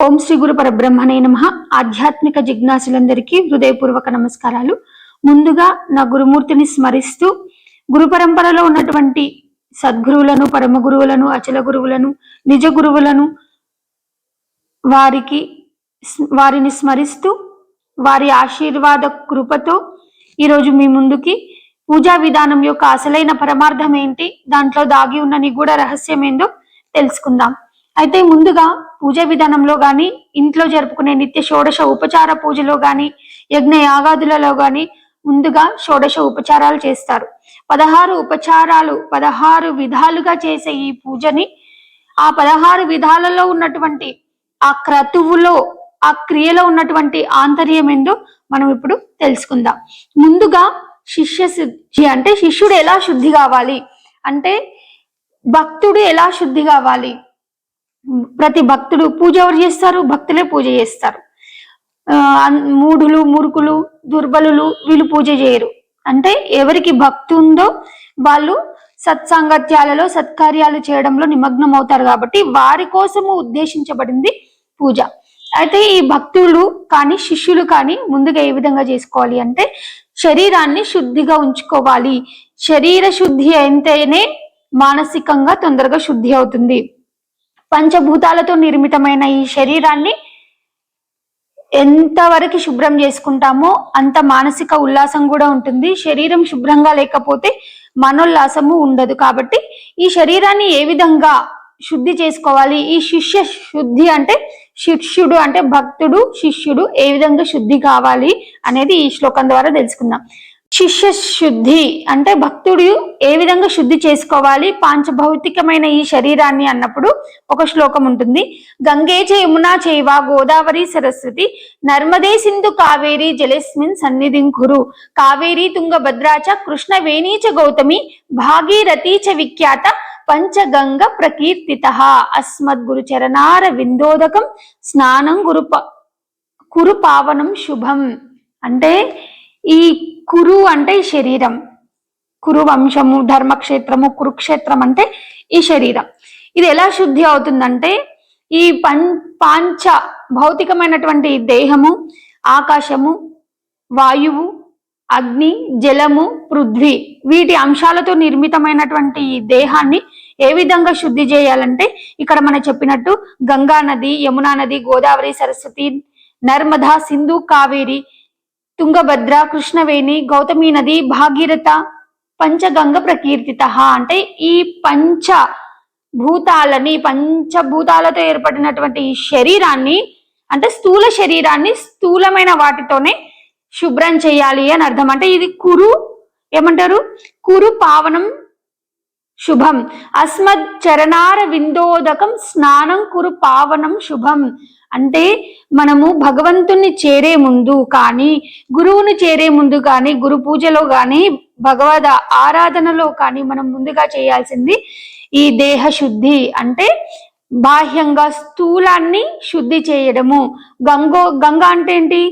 ఓం శ్రీ గురు పరబ్రహ్మణే నమః. ఆధ్యాత్మిక జిజ్ఞాసులందరికీ హృదయపూర్వక నమస్కారాలు. ముందుగా నా గురుమూర్తిని స్మరిస్తూ గురు పరంపరలో ఉన్నటువంటి సద్గురువులను, పరమ గురువులను, అచల గురువులను, నిజ గురువులను వారిని స్మరిస్తూ వారి ఆశీర్వాద కృపతో ఈరోజు మీ ముందుకి పూజా విధానం యొక్క అసలైన పరమార్థం ఏంటి, దాంట్లో దాగి ఉన్న నిగూఢ రహస్యం ఏందో తెలుసుకుందాం. అయితే ముందుగా పూజ విధానంలో గాని, ఇంట్లో జరుపుకునే నిత్య షోడశ ఉపచార పూజలో గాని, యజ్ఞ యాగాదులలో గాని ముందుగా షోడశ ఉపచారాలు చేస్తారు. 16 ఉపచారాలు 16 విధాలుగా చేసే ఈ పూజని ఆ 16 విధాలలో ఉన్నటువంటి ఆ క్రతువులో, ఆ క్రియలో ఉన్నటువంటి ఆంతర్యం ఏందో మనం ఇప్పుడు తెలుసుకుందాం. ముందుగా శిష్య శుద్ధి అంటే శిష్యుడు ఎలా శుద్ధి కావాలి అంటే భక్తుడు ఎలా శుద్ధి కావాలి. ప్రతి భక్తుడు పూజ ఎవరు చేస్తారు? భక్తులే పూజ చేస్తారు. మూఢులు, మూర్ఖులు, దుర్బలులు వీళ్ళు పూజ చేయరు. అంటే ఎవరికి భక్తి ఉందో వాళ్ళు సత్సాంగత్యాలలో సత్కార్యాలు చేయడంలో నిమగ్నం అవుతారు. కాబట్టి వారి కోసము ఉద్దేశించబడింది పూజ. అయితే ఈ భక్తులు కానీ శిష్యులు కానీ ముందుగా ఏ విధంగా చేసుకోవాలి అంటే శరీరాన్ని శుద్ధిగా ఉంచుకోవాలి. శరీర శుద్ధి అయితేనే మానసికంగా తొందరగా శుద్ధి అవుతుంది. పంచభూతాలతో నిర్మితమైన ఈ శరీరాన్ని ఎంతవరకు శుభ్రం చేసుకుంటామో అంత మానసిక ఉల్లాసం కూడా ఉంటుంది. శరీరం శుభ్రంగా లేకపోతే మనోల్లాసము ఉండదు. కాబట్టి ఈ శరీరాన్ని ఏ విధంగా శుద్ధి చేసుకోవాలి, ఈ శిష్య శుద్ధి అంటే శిష్యుడు అంటే భక్తుడు, శిష్యుడు ఏ విధంగా శుద్ధి కావాలి అనేది ఈ శ్లోకం ద్వారా తెలుసుకుందాం. శిష్య శుద్ధి అంటే భక్తుడు ఏ విధంగా శుద్ధి చేసుకోవాలి పాంచభౌతికమైన ఈ శరీరాన్ని అన్నప్పుడు ఒక శ్లోకం ఉంటుంది. గంగే చ యమునా చైవ గోదావరి సరస్వతి నర్మదే సింధు కావేరి జలేస్మిన్ సన్నిధిం కురు కావేరి తుంగభద్రా చ కృష్ణ వేణీ చ గౌతమి భాగీరథీ చ విఖ్యాత పంచగంగ ప్రకీర్తితః అస్మద్గురు చరణార విందోదకం స్నానం కురు పావనం శుభం. అంటే ఈ కురు అంటే శరీరం, కురు వంశము, ధర్మక్షేత్రము, కురుక్షేత్రం అంటే ఈ శరీరం. ఇది ఎలా శుద్ధి అవుతుందంటే ఈ పాంచ భౌతికమైనటువంటి దేహము, ఆకాశము, వాయువు, అగ్ని, జలము, పృథ్వీ వీటి అంశాలతో నిర్మితమైనటువంటి ఈ దేహాన్ని ఏ విధంగా శుద్ధి చేయాలంటే ఇక్కడ మనం చెప్పినట్టు గంగా నది, యమునా నది, గోదావరి, సరస్వతి, నర్మదా, సింధు, కావేరి, తుంగభద్ర, కృష్ణవేణి, గౌతమి నది, భాగీరథ, పంచగంగ ప్రకీర్తిత అంటే ఈ పంచభూతాలతో ఏర్పడినటువంటి ఈ శరీరాన్ని అంటే స్థూల శరీరాన్ని స్థూలమైన వాటితోనే శుభ్రం చేయాలి అని అర్థం. అంటే ఇది కురు ఏమంటారు? కురు పావనం శుభం. అస్మద్ చరణార విందోదకం స్నానం కురు పావనం శుభం. అంటే మనము భగవంతుని చేరే ముందు కానీ, గురువుని చేరే ముందు కానీ, గురు పూజలో కానీ, భగవద్ ఆరాధనలో కానీ మనం ముందుగా చేయాల్సింది ఈ దేహ శుద్ధి. అంటే బాహ్యంగా స్థూలాన్ని శుద్ధి చేయడము. గంగా అంటే ఏంటి?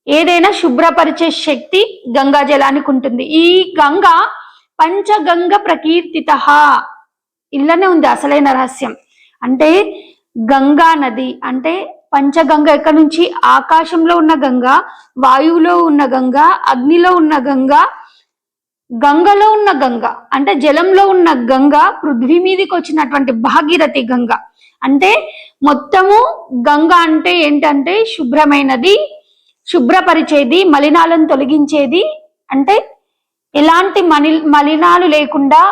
ఏదైనా శుభ్రపరిచే శక్తి గంగా జలానికి ఉంటుంది. ఈ గంగ పంచగంగ ప్రకీర్తిత ఇళ్ళనే ఉంది అసలైన రహస్యం. అంటే గంగా నది అంటే పంచగంగ ఎక్కడి నుంచి? ఆకాశంలో ఉన్న గంగ, వాయువులో ఉన్న గంగ, అగ్నిలో ఉన్న గంగ, గంగలో ఉన్న గంగ అంటే జలంలో ఉన్న గంగ, పృథ్వీ మీదకి వచ్చినటువంటి భాగీరథి గంగ. అంటే మొత్తము గంగ అంటే ఏంటంటే శుభ్రమైనది, శుభ్రపరిచేది, మలినాలను తొలగించేది. అంటే ఎలాంటి మలినాలు లేకుండా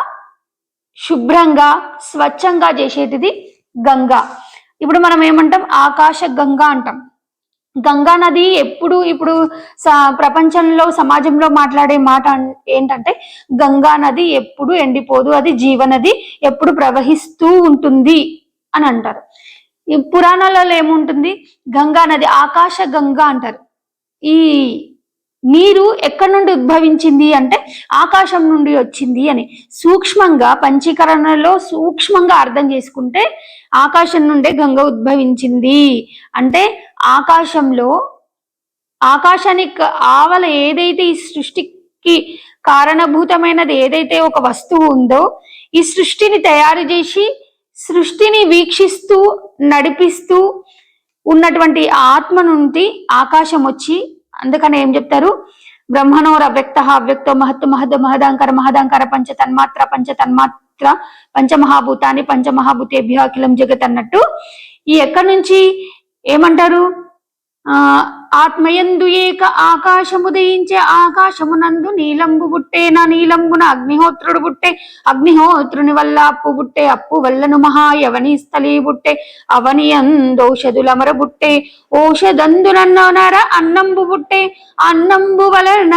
శుభ్రంగా స్వచ్ఛంగా చేసేటిది గంగా. ఇప్పుడు మనం ఏమంటాం? ఆకాశ గంగా అంటాం. గంగా నది ఇప్పుడు ప్రపంచంలో సమాజంలో మాట్లాడే మాట ఏంటంటే గంగా నది ఎప్పుడు ఎండిపోదు, అది జీవనది, ఎప్పుడు ప్రవహిస్తూ ఉంటుంది అని అంటారు. ఈ పురాణాలలో ఏముంటుంది? గంగా నది ఆకాశ గంగా అంటారు. ఈ నీరు ఎక్కడి నుండి ఉద్భవించింది అంటే ఆకాశం నుండి వచ్చింది అని సూక్ష్మంగా పంచీకరణలో సూక్ష్మంగా అర్థం చేసుకుంటే ఆకాశం నుండే గంగ ఉద్భవించింది. అంటే ఆకాశానికి ఆవల ఏదైతే ఈ సృష్టికి కారణభూతమైనది ఏదైతే ఒక వస్తువు ఉందో ఈ సృష్టిని తయారు చేసి సృష్టిని వీక్షిస్తూ నడిపిస్తూ ఉన్నటువంటి ఆత్మ నుండి ఆకాశం వచ్చి, అందుకని ఏం చెప్తారు, బ్రహ్మణోర వ్యక్త అవ్యక్తో మహత్తు మహద్ మహదాంకర మహదాంకర పంచతన్మాత్ర పంచమహాభూతాన్ని పంచమహాభూతేభ్య అఖిలం జగత్ అన్నట్టు ఈ ఎక్కడి నుంచి ఏమంటారు, ఆత్మయందు ఏక ఆకాశము దయించే ఆకాశమునందు నీలంబు బుట్టేనా నీలంబున అగ్నిహోత్రుడు బుట్టే అగ్నిహోత్రుని వల్ల అప్పు బుట్టే అప్పు వల్లను మహాయవని స్థలీ బుట్టే అవని అందౌషధులమర బుట్టే ఓషధందునర అన్నంబు బుట్టే అన్నంబు వలన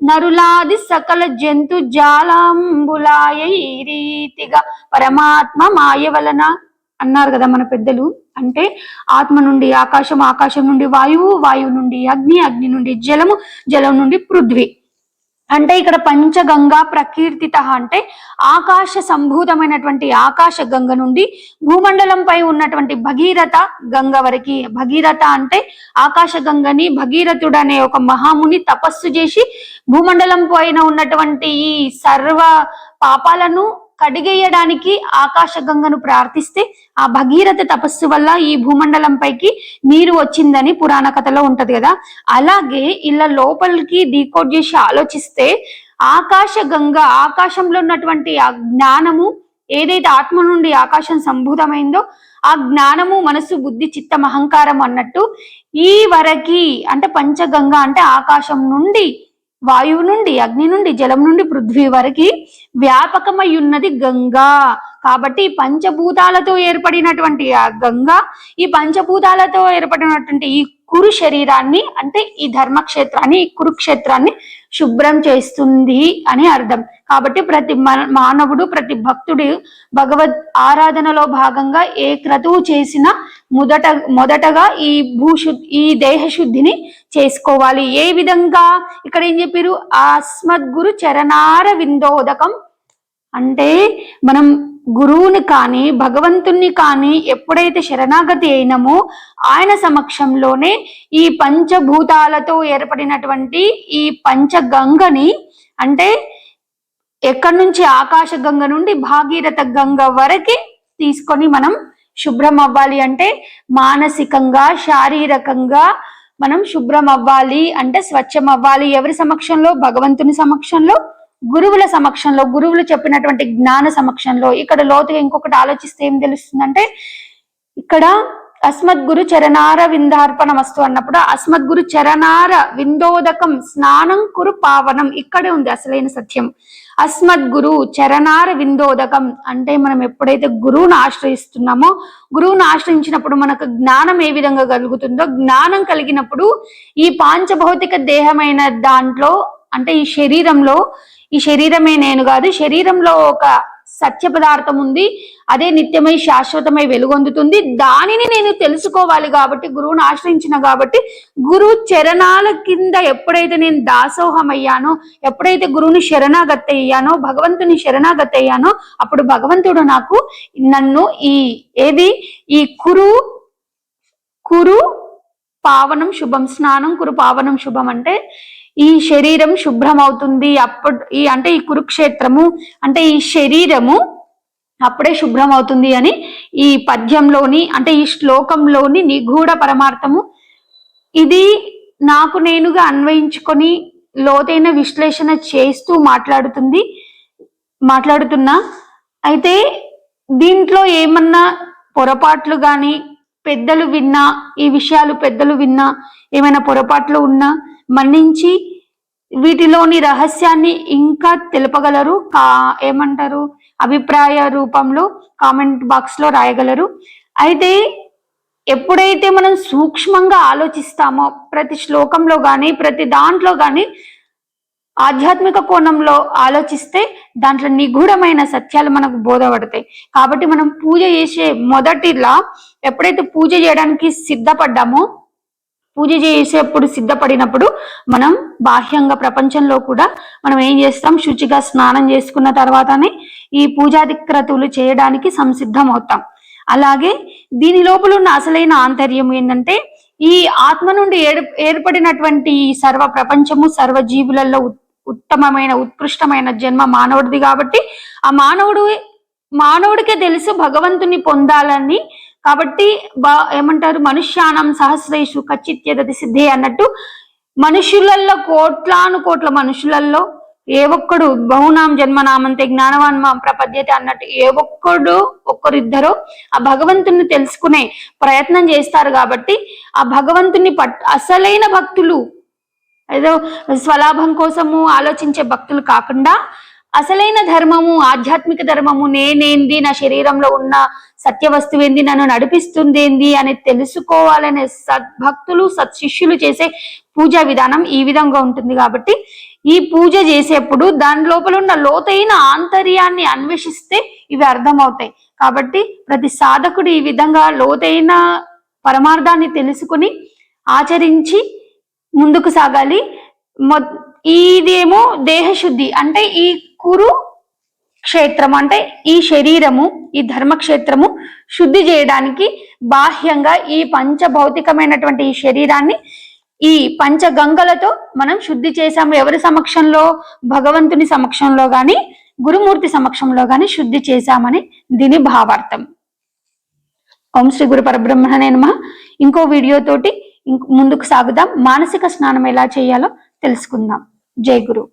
నరులాది సకల జంతు జాలంబులాయ ఈ రీతిగా పరమాత్మ మాయ వలన అన్నారు కదా మన పెద్దలు. అంటే ఆత్మ నుండి ఆకాశం, ఆకాశం నుండి వాయువు, వాయువు నుండి అగ్ని, అగ్ని నుండి జలము, జలం నుండి పృథ్వీ. అంటే ఇక్కడ పంచగంగా ప్రకీర్తిత అంటే ఆకాశ సంభూతమైనటువంటి ఆకాశ గంగ నుండి భూమండలంపై ఉన్నటువంటి భగీరథ గంగ వరకు. భగీరథ అంటే ఆకాశ గంగని భగీరథుడు అనే ఒక మహాముని తపస్సు చేసి భూమండలం పైన ఉన్నటువంటి ఈ సర్వ పాపాలను కడిగేయడానికి ఆకాశ గంగను ప్రార్థిస్తే ఆ భగీరథ తపస్సు వల్ల ఈ భూమండలం పైకి నీరు వచ్చిందని పురాణ కథలో ఉంటది కదా. అలాగే ఇలా లోపలికి డీకోడ్ చేసి ఆలోచిస్తే ఆకాశ గంగ, ఆకాశంలో ఉన్నటువంటి ఆ జ్ఞానము ఏదైతే ఆత్మ నుండి ఆకాశం సంభూతమైందో ఆ జ్ఞానము మనసు బుద్ధి చిత్తం అహంకారం అన్నట్టు ఈ వరకి అంటే పంచగంగ అంటే ఆకాశం నుండి వాయువు నుండి అగ్ని నుండి జలం నుండి పృథ్వీ వరకు వ్యాపకమై ఉన్నది గంగా. కాబట్టి పంచభూతాలతో ఏర్పడినటువంటి ఆ గంగా ఈ పంచభూతాలతో ఏర్పడినటువంటి ఈ కురు శరీరాన్ని అంటే ఈ ధర్మక్షేత్రాన్ని, ఈ కురుక్షేత్రాన్ని శుభ్రం చేస్తుంది అని అర్థం. కాబట్టి ప్రతి మానవుడు, ప్రతి భక్తుడు భగవద్ ఆరాధనలో భాగంగా ఏ క్రతువు చేసిన మొదటగా ఈ దేహ శుద్ధిని చేసుకోవాలి. ఏ విధంగా ఇక్కడ ఏం చెప్పారు, అస్మద్గురు చరణార విందోదకం అంటే మనం గురువుని కానీ భగవంతుణ్ణి కానీ ఎప్పుడైతే శరణాగతి అయినామో ఆయన సమక్షంలోనే ఈ పంచభూతాలతో ఏర్పడినటువంటి ఈ పంచగంగని అంటే ఎక్కడి నుంచి ఆకాశ గంగ నుండి భాగీరథ గంగ వరకు తీసుకొని మనం శుభ్రం అవ్వాలి. అంటే మానసికంగా శారీరకంగా మనం శుభ్రం అవ్వాలి, అంటే స్వచ్ఛం అవ్వాలి. ఎవరి సమక్షంలో? భగవంతుని సమక్షంలో, గురువుల సమక్షంలో, గురువులు చెప్పినటువంటి జ్ఞాన సమక్షంలో. ఇక్కడ లోతుగా ఇంకొకటి ఆలోచిస్తే ఏం తెలుస్తుందంటే ఇక్కడ అస్మద్గురు చరణార విందార్పణమస్తు అన్నప్పుడు అస్మద్గురు చరణార విందోదకం స్నానం కురు పావనం ఇక్కడే ఉంది అసలైన సత్యం. అస్మద్గురు చరణార విందోదకం అంటే మనం ఎప్పుడైతే గురువును ఆశ్రయిస్తున్నామో, గురువును ఆశ్రయించినప్పుడు మనకు జ్ఞానం ఏ విధంగా కలుగుతుందో, జ్ఞానం కలిగినప్పుడు ఈ పాంచభౌతిక దేహమైన దాంట్లో అంటే ఈ శరీరంలో, ఈ శరీరమే నేను కాదు, శరీరంలో ఒక సత్య పదార్థం ఉంది, అదే నిత్యమై శాశ్వతమై వెలుగొందుతుంది. దానిని నేను తెలుసుకోవాలి కాబట్టి గురువును ఆశ్రయించిన కాబట్టి గురువు చరణాల కింద ఎప్పుడైతే నేను దాసోహం అయ్యానో, ఎప్పుడైతే గురువుని శరణాగతి అయ్యానో, భగవంతుని శరణాగతి అయ్యానో అప్పుడు భగవంతుడు నాకు నన్ను ఈ కురు పావనం శుభం, స్నానం కురు పావనం శుభం అంటే ఈ శరీరం శుభ్రం అవుతుంది. అంటే ఈ కురుక్షేత్రము అంటే ఈ శరీరము అప్పుడే శుభ్రం అవుతుంది అని ఈ పద్యంలోని అంటే ఈ శ్లోకంలోని నిగూఢ పరమార్థము. ఇది నాకు నేనుగా అన్వయించుకొని లోతైన విశ్లేషణ చేస్తూ మాట్లాడుతున్నా. అయితే దీంట్లో ఏమన్నా పొరపాట్లు కానీ పెద్దలు విన్నా, ఈ విషయాలు పెద్దలు విన్నా ఏమైనా పొరపాట్లు ఉన్నా మన్నించి వీటిలోని రహస్యాన్ని ఇంకా తెలుపగలరు. ఏమంటారు, అభిప్రాయ రూపంలో కామెంట్ బాక్స్ లో రాయగలరు. అయితే ఎప్పుడైతే మనం సూక్ష్మంగా ఆలోచిస్తామో ప్రతి శ్లోకంలో కానీ ప్రతి దాంట్లో కానీ ఆధ్యాత్మిక కోణంలో ఆలోచిస్తే దాంట్లో నిగూఢమైన సత్యాలు మనకు బోధపడతాయి. కాబట్టి మనం పూజ చేసే మొదటిలా ఎప్పుడైతే పూజ చేయడానికి సిద్ధపడ్డామో, పూజ చేసేప్పుడు సిద్ధపడినప్పుడు మనం బాహ్యంగా ప్రపంచంలో కూడా మనం ఏం చేస్తాం, శుచిగా స్నానం చేసుకున్న తర్వాతనే ఈ పూజాది క్రతువులు చేయడానికి సంసిద్ధం అవుతాం. అలాగే దీని లోపల ఉన్న అసలైన ఆంతర్యం ఏంటంటే ఈ ఆత్మ నుండి ఏర్పడినటువంటి సర్వ ప్రపంచము సర్వ జీవులలో ఉత్తమమైన ఉత్కృష్టమైన జన్మ మానవుడిది. కాబట్టి ఆ మానవుడికే తెలుసు భగవంతుని పొందాలని కాబట్టి ఏమంటారు, మనుష్యానం సహస్రేషు కచ్చిత్యదతి సిద్ధి అన్నట్టు మనుషులలో కోట్ల మనుషులలో ఏ ఒక్కడు బహునాం జన్మనామంతే జ్ఞానవాన్ మాం ప్రపద్యతే అన్నట్టు ఏ ఒక్కరిద్దరో ఆ భగవంతుని తెలుసుకునే ప్రయత్నం చేస్తారు. కాబట్టి ఆ భగవంతుని అసలైన భక్తులు, ఏదో స్వలాభం కోసము ఆలోచించే భక్తులు కాకుండా అసలైన ధర్మము, ఆధ్యాత్మిక ధర్మము, నేనేంది, నా శరీరంలో ఉన్న సత్య వస్తువు ఏంది, నన్ను నడిపిస్తుంది ఏంది అని తెలుసుకోవాలనే సద్భక్తులు, సత్శిష్యులు చేసే పూజా విధానం ఈ విధంగా ఉంటుంది. కాబట్టి ఈ పూజ చేసేప్పుడు దాని లోపల ఉన్న లోతైన ఆంతర్యాన్ని అన్వేషిస్తే ఇవి అర్థమవుతాయి. కాబట్టి ప్రతి సాధకుడు ఈ విధంగా లోతైన పరమార్థాన్ని తెలుసుకుని ఆచరించి ముందుకు సాగాలి. ఇదేమో దేహశుద్ధి అంటే ఈ కురు క్షేత్రం అంటే ఈ శరీరము, ఈ ధర్మక్షేత్రము శుద్ధి చేయడానికి బాహ్యంగా ఈ పంచభౌతికమైనటువంటి ఈ శరీరాన్ని ఈ పంచగంగలతో మనం శుద్ధి చేశాము. ఎవరి సమక్షంలో? భగవంతుని సమక్షంలో గాని గురుమూర్తి సమక్షంలో గాని శుద్ధి చేశామని దీని భావార్థం. ఓం శ్రీ గురు పరబ్రహ్మణే నమః. ఇంకో వీడియోతోటి ముందుకు సాగుదాం. మానసిక స్నానం ఎలా చేయాలో తెలుసుకుందాం. జై గురు.